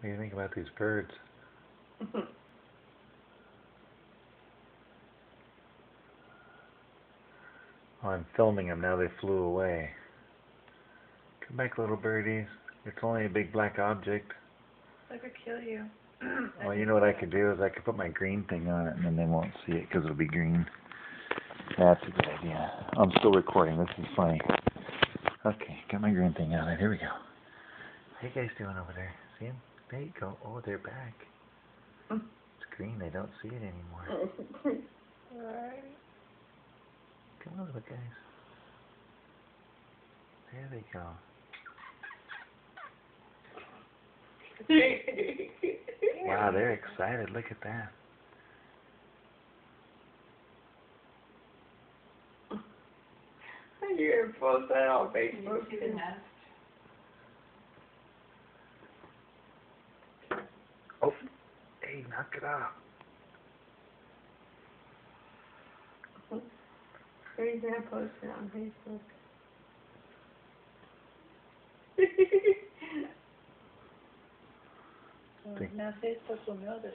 What do you think about these birds? Oh, I'm filming them now. They flew away. Come back, little birdies. It's only a big black object. I could kill you. Well, you know what I could do is I could put my green thing on it, and then they won't see it because it'll be green. That's a good idea. I'm still recording. This is funny. Okay, got my green thing on it. Here we go. How you guys doing over there? See them? There you go. Oh, they're back. It's green. They don't see it anymore. Alright. Come on, little guys. There they go. Wow, they're excited. Look at that. You're gonna post that on Facebook. See the nest? Oh, hey, knock it off. He's gonna post it on Facebook. Sí. Na Facebook sumió de